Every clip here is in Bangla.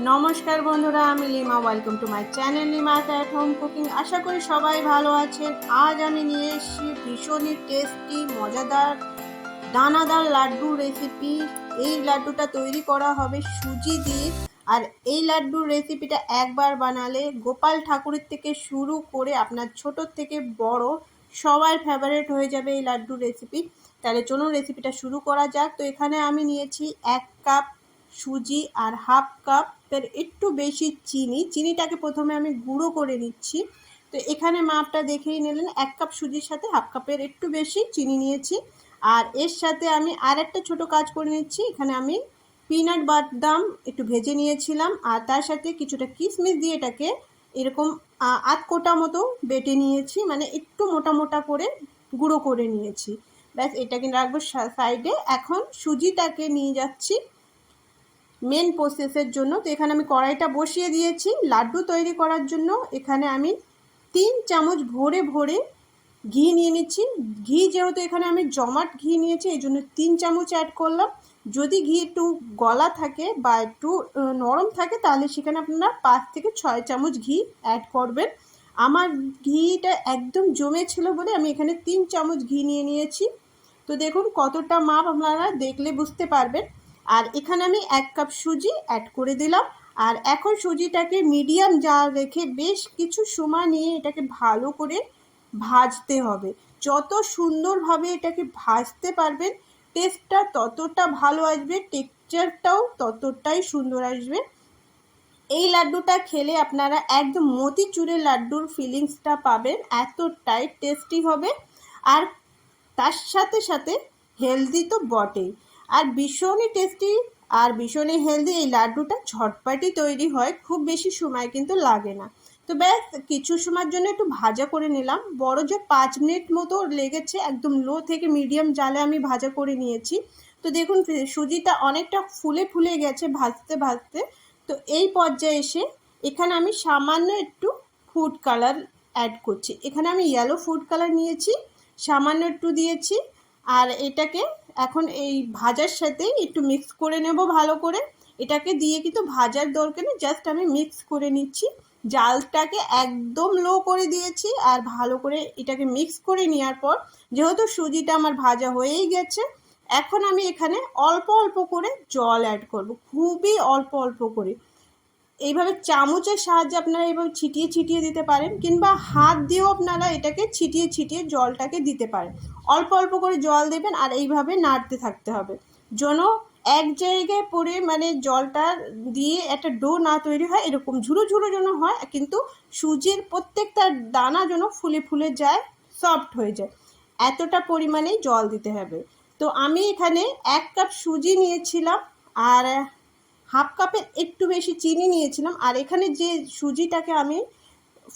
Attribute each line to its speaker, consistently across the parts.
Speaker 1: নমস্কার বন্ধুরা, আমি Lima. Welcome to my channel Lima at home cooking. আশা করি সবাই ভালো আছেন। আজ আমি নিয়ে এসেছি ভীষণই টেস্টি মজাদার দানাদার লাড্ডু রেসিপি। এই লাড্ডুটা তৈরি করা হবে সুজি দিয়ে। আর এই লাড্ডুর রেসিপিটা একবার বানালে গোপাল ঠাকুরের থেকে শুরু করে আপনার ছোট থেকে বড় সবার ফেভারিট হয়ে যাবে এই লাড্ডুর রেসিপি। তাহলে চলুন রেসিপিটা শুরু করা যাক। তো এখানে আমি নিয়েছি 1 কাপ সুজি আর হাফ কাপের একটু বেশি চিনিটাকে প্রথমে আমি গুঁড়ো করে নিচ্ছি। তো এখানে মাপটা দেখেই নিলেন, 1 কাপ সুজির সাথে হাফ কাপের একটু বেশি চিনি নিয়েছি। আর এর সাথে আমি আর একটা ছোটো কাজ করে নিচ্ছি। এখানে আমি পিনাট বাদাম একটু ভেজে নিয়েছিলাম, আর তার সাথে কিছুটা কিশমিশ দিয়ে এটাকে এরকম আধ কোটা মতো বেটে নিয়েছি, মানে একটু মোটা মোটা করে গুঁড়ো করে নিয়েছি। ব্যাস, এটাকে রাখবো সাইডে। এখন সুজিটাকে নিয়ে যাচ্ছি মেন প্রসেসের জন্য। তো এখানে আমি কড়াইটা বসিয়ে দিয়েছি লাড্ডু তৈরি করার জন্য। এখানে আমি 3 চামচ ভরে ভরে ঘি নিয়ে নিচ্ছি। ঘি যেহেতু এখানে আমি জমাট ঘি নিয়েছি, এই জন্য 3 চামচ অ্যাড করলাম। যদি ঘি একটু গলা থাকে বা একটু নরম থাকে, তাহলে সেখানে আপনারা 5 থেকে 6 চামচ ঘি অ্যাড করবেন। আমার ঘিটা একদম জমে ছিল বলে আমি এখানে 3 চামচ ঘি নিয়ে নিয়েছি। তো দেখুন কতটা মাপ আপনারা দেখলে বুঝতে পারবেন। আর এখানে আমি 1 কাপ সুজি অ্যাড করে দিলাম। আর এখন সুজিটাকে মিডিয়াম জাল রেখে বেশ কিছু সময় নিয়ে এটাকে ভালো করে ভাজতে হবে। যত সুন্দরভাবে এটাকে ভাজতে পারবেন, টেস্টটা ততটা ভালো আসবে, টেক্সচারটাও ততটাই সুন্দর আসবে। এই লাড্ডুটা খেলে আপনারা একদম মতিচুরের লাড্ডুর ফিলিংসটা পাবেন, এতটাই টেস্টি হবে। আর তার সাথে সাথে হেলদি তো বটেই, আর ভীষণই টেস্টি আর ভীষণই হেলদি। এই লাড্ডুটা ঝটপটি তৈরি হয়, খুব বেশি সময় কিন্তু লাগে না। তো ব্যাস, কিছু সময়ের জন্য একটু ভাজা করে নিলাম। বড় যে 5 মিনিট মতো লেগেছে, একদম লো থেকে মিডিয়াম জালে আমি ভাজা করে নিয়েছি। তো দেখুন সুজিটা অনেকটা ফুলে ফুলে গেছে ভাজতে ভাজতে। তো এই পর্যায়ে এসে এখানে আমি সামান্য একটু ফুড কালার অ্যাড করছি। এখানে আমি ইয়েলো ফুড কালার নিয়েছি, সামান্য একটু দিয়েছি। আর এটাকে এখন এই ভাজার সাথে একটু মিক্স করে নেব ভালো করে। এটাকে দিয়ে কিন্তু ভাজার দরকার নেই, জাস্ট আমি মিক্স করে নিচ্ছি। জালটাকে একদম লো করে দিয়েছি। আর ভালো করে এটাকে মিক্স করে নেওয়ার পর, যেহেতু সুজিটা আমার ভাজা হয়েই গেছে, এখন আমি এখানে অল্প অল্প করে জল অ্যাড করব, খুবই অল্প অল্প করে। এইভাবে চামচের সাহায্যে আপনারা এইভাবে ছিটিয়ে ছিটিয়ে দিতে পারেন, কিংবা হাত দিয়েও আপনারা এটাকে ছিটিয়ে ছিটিয়ে জলটাকে দিতে পারেন। অল্প অল্প করে জল দেবেন আর এইভাবে নাড়তে থাকতে হবে, যেন এক জায়গায় পড়ে মানে জলটা দিয়ে একটা ডো না তৈরি হয়, এরকম ঝুরো ঝুরো যেন হয়, কিন্তু সুজির প্রত্যেকটা দানা যেন ফুলে ফুলে যায়, সফট হয়ে যায়, এতটা পরিমাণেই জল দিতে হবে। তো আমি এখানে 1 কাপ সুজি নিয়েছিলাম, আর হাফ কাপের একটু বেশি চিনি নিয়েছিলাম। আর এখানে যে সুজিটাকে আমি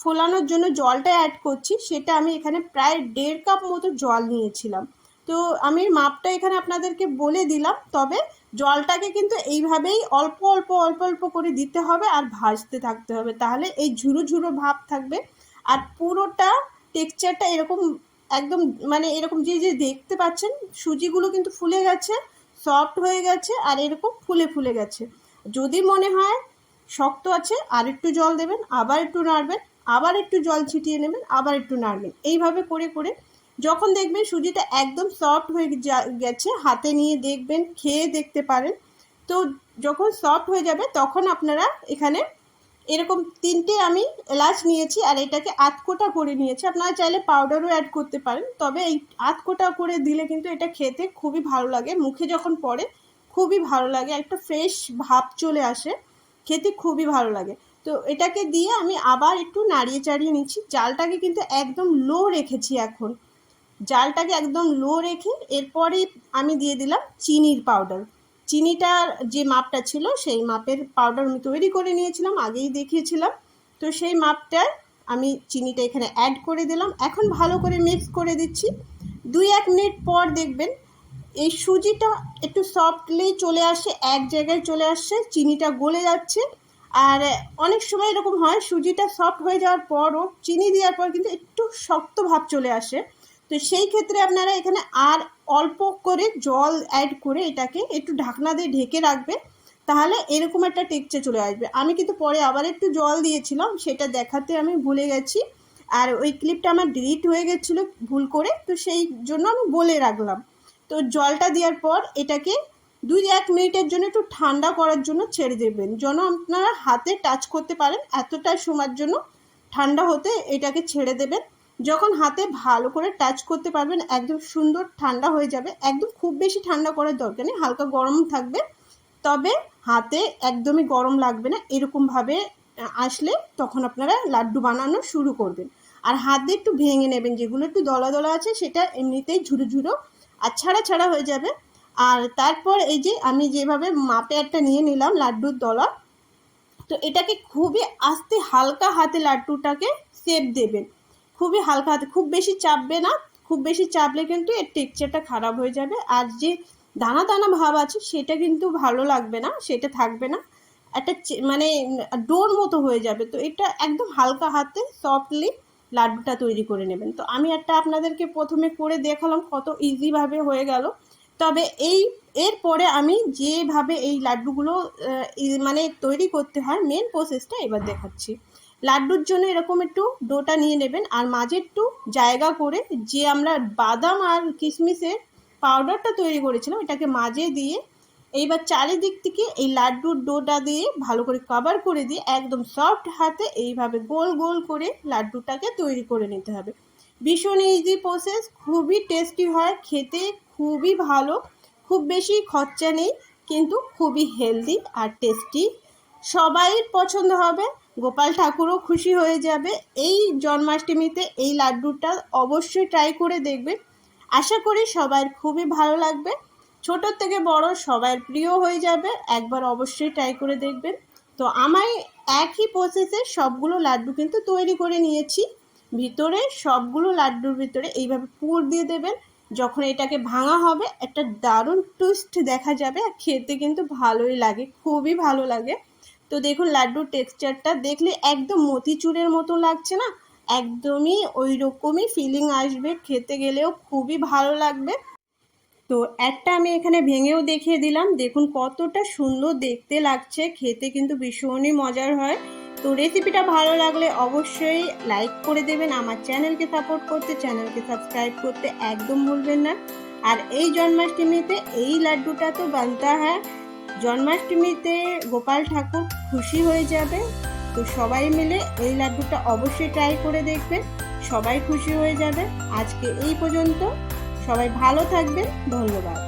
Speaker 1: ফোলানোর জন্য জলটা অ্যাড করছি, সেটা আমি এখানে প্রায় 1.5 কাপ মতো জল নিয়েছিলাম। তো আমি মাপটা এখানে আপনাদেরকে বলে দিলাম, তবে জলটাকে কিন্তু এইভাবেই অল্প অল্প অল্প অল্প করে দিতে হবে আর ভাজতে থাকতে হবে, তাহলে এই ঝুরো ঝুরো ভাব থাকবে। আর পুরোটা টেক্সচারটা এরকম একদম মানে এরকম যে যে দেখতে পাচ্ছেন সুজিগুলো কিন্তু ফুলে গেছে, সফট হয়ে গেছে, আর এরকম ফুলে ফুলে গেছে। যদি মনে হয় শক্ত আছে, আর একটু জল দেবেন, আবার একটু নাড়বেন, আবার একটু জল ছিটিয়ে নেবেন, আবার একটু নাড়বেন। এইভাবে করে করে যখন দেখবেন সুজিটা একদম সফট হয়ে গেছে, হাতে নিয়ে দেখবেন, খেয়ে দেখতে পারেন। তো যখন সফট হয়ে যাবে, তখন আপনারা এখানে এরকম 3টে আমি এলাচ নিয়েছি, আর এটাকে আধকোটা করে নিয়েছি। আপনারা চাইলে পাউডারও অ্যাড করতে পারেন, তবে এই আধকোটা করে দিলে কিন্তু এটা খেতে খুবই ভালো লাগে, মুখে যখন পড়ে খুবই ভালো লাগে, একটা ফ্রেশ ভাব চলে আসে, খেতে খুবই ভালো লাগে। তো এটাকে দিয়ে আমি আবার একটু নাড়িয়ে চাড়িয়ে নিচ্ছি। জালটাকে কিন্তু একদম লো রেখেছি এখন, জালটাকে একদম লো রেখে এরপরেই আমি দিয়ে দিলাম চিনির পাউডার। চিনিটার যে মাপটা ছিল, সেই মাপের পাউডার আমি তৈরি করে নিয়েছিলাম, আগেই দেখিয়েছিলাম। তো সেই মাপটায় আমি চিনিটা এখানে অ্যাড করে দিলাম। এখন ভালো করে মিক্স করে দিচ্ছি। 2-1 মিনিট পর দেখবেন এই সুজিটা একটু সফটলি চলে আসে, এক জায়গায় চলে আসছে, চিনিটা গলে যাচ্ছে। আর অনেক সময় এরকম হয়, সুজিটা সফট হয়ে যাওয়ার পরও চিনি দেওয়ার পর কিন্তু একটু শক্ত ভাব চলে আসে। তো সেই ক্ষেত্রে আপনারা এখানে আর অল্প করে জল অ্যাড করে এটাকে একটু ঢাকনা দিয়ে ঢেকে রাখবে, তাহলে এরকম একটা টেক্সচার চলে আসবে। আমি কিন্তু পরে আবার একটু জল দিয়েছিলাম, সেটা দেখাতে আমি ভুলে গেছি, আর ওই ক্লিপটা আমার ডিলিট হয়ে গেছিলো ভুল করে, তো সেই জন্য আমি বলে রাখলাম। তো জলটা দেওয়ার পর এটাকে 2-1 মিনিটের জন্য একটু ঠান্ডা করার জন্য ছেড়ে দেবেন, যেন আপনারা হাতে টাচ করতে পারেন এতটা সময়ের জন্য ঠান্ডা হতে এটাকে ছেড়ে দেবেন। যখন হাতে ভালো করে টাচ করতে পারবেন একদম সুন্দর ঠান্ডা হয়ে যাবে। একদম খুব বেশি ঠান্ডা করার দরকার নেই, হালকা গরম থাকবে, তবে হাতে একদমই গরম লাগবে না। এরকমভাবে আসলে তখন আপনারা লাড্ডু বানানো শুরু করবেন। আর হাত দিয়ে একটু ভেঙে নেবেন, যেগুলো একটু দলা দলা আছে সেটা এমনিতেই ঝুরো ঝুরো আর ছাড়া ছাড়া হয়ে যাবে। আর তারপর এই যে আমি যেভাবে মাপে একটা নিয়ে নিলাম লাড্ডুর দলা, তো এটাকে খুবই আস্তে হালকা হাতে লাড্ডুটাকে শেপ দেবেন, খুবই হালকা হাতে, খুব বেশি চাপবে না। খুব বেশি চাপলে কিন্তু এর টেক্সচারটা খারাপ হয়ে যাবে, আর যে দানা দানা ভাব আছে সেটা কিন্তু ভালো লাগবে না, সেটা থাকবে না, একটা মানে ডোর মতো হয়ে যাবে। তো এটা একদম হালকা হাতে সফটলি লাড্ডুটা তৈরি করে নেবেন। তো আমি একটা আপনাদেরকে প্রথমে করে দেখালাম কত ইজিভাবে হয়ে গেল। তবে এরপরে আমি যেভাবে এই লাড্ডুগুলো মানে তৈরি করতে হয় মেন প্রসেসটা এবার দেখাচ্ছি। লাড্ডুর জন্য এরকম একটু ডোটা নিয়ে নেবেন, আর মাঝে একটু জায়গা করে যে আমরা বাদাম আর কিশমিশের পাউডারটা তৈরি করেছিলাম এটাকে মাঝে দিয়ে এইবার চারিদিক থেকে এই লাড্ডুর ডোটা দিয়ে ভালো করে কভার করে দিয়ে একদম সফট হাতে এইভাবে গোল গোল করে লাড্ডুটাকে তৈরি করে নিতে হবে। ভীষণ ইজি প্রসেস, খুবই টেস্টি হয় খেতে, খুবই ভালো, খুব বেশি খরচা নেই, কিন্তু খুবই হেলদি আর টেস্টি, সবাই পছন্দ হবে। গোপাল ঠাকুরও খুশি হয়ে যাবে। এই জন্মাষ্টমীতে এই লাড্ডুটা অবশ্যই ট্রাই করে দেখবেন, আশা করি সবার খুবই ভালো লাগবে, ছোট থেকে বড় সবার প্রিয় হয়ে যাবে। একবার অবশ্যই ট্রাই করে দেখবেন। তো আমি একই প্রসেসে সবগুলো লাড্ডু কিন্তু তৈরি করে নিয়েছি। ভিতরে সবগুলো লাড্ডুর ভিতরে এইভাবে পুর দিয়ে দেবেন, যখন এটাকে ভাঙা হবে একটা দারুণ টুইস্ট দেখা যাবে, আর খেতে কিন্তু ভালোই লাগে, খুবই ভালো লাগে। তো দেখুন লাড্ডুর টেক্সচারটা দেখলে একদম মতিচুরের মতো লাগছে না, একদমই ওই রকমই ফিলিং আসবে, খেতে গেলেও খুবই ভালো লাগবে। তো একটা আমি এখানে ভেঙেও দেখিয়ে দিলাম, দেখুন কতটা সুন্দর দেখতে লাগছে, খেতে কিন্তু ভীষণই মজার হয়। তো রেসিপিটা ভালো লাগলে অবশ্যই লাইক করে দেবেন, আমার চ্যানেলকে সাপোর্ট করতে, চ্যানেলকে সাবস্ক্রাইব করতে একদম ভুলবেন না। আর এই জন্মাষ্টমীতে এই লাড্ডুটা তো বানতা হ্যায়, জন্মাষ্টমীতে গোপাল ঠাকুর খুশি হয়ে যাবে। তো সবাই মিলে এই লাড্ডুটা অবশ্যই ট্রাই করে দেখবেন, সবাই খুশি হয়ে যাবে। আজকে এই পর্যন্ত, সবাই ভালো থাকবেন, ধন্যবাদ।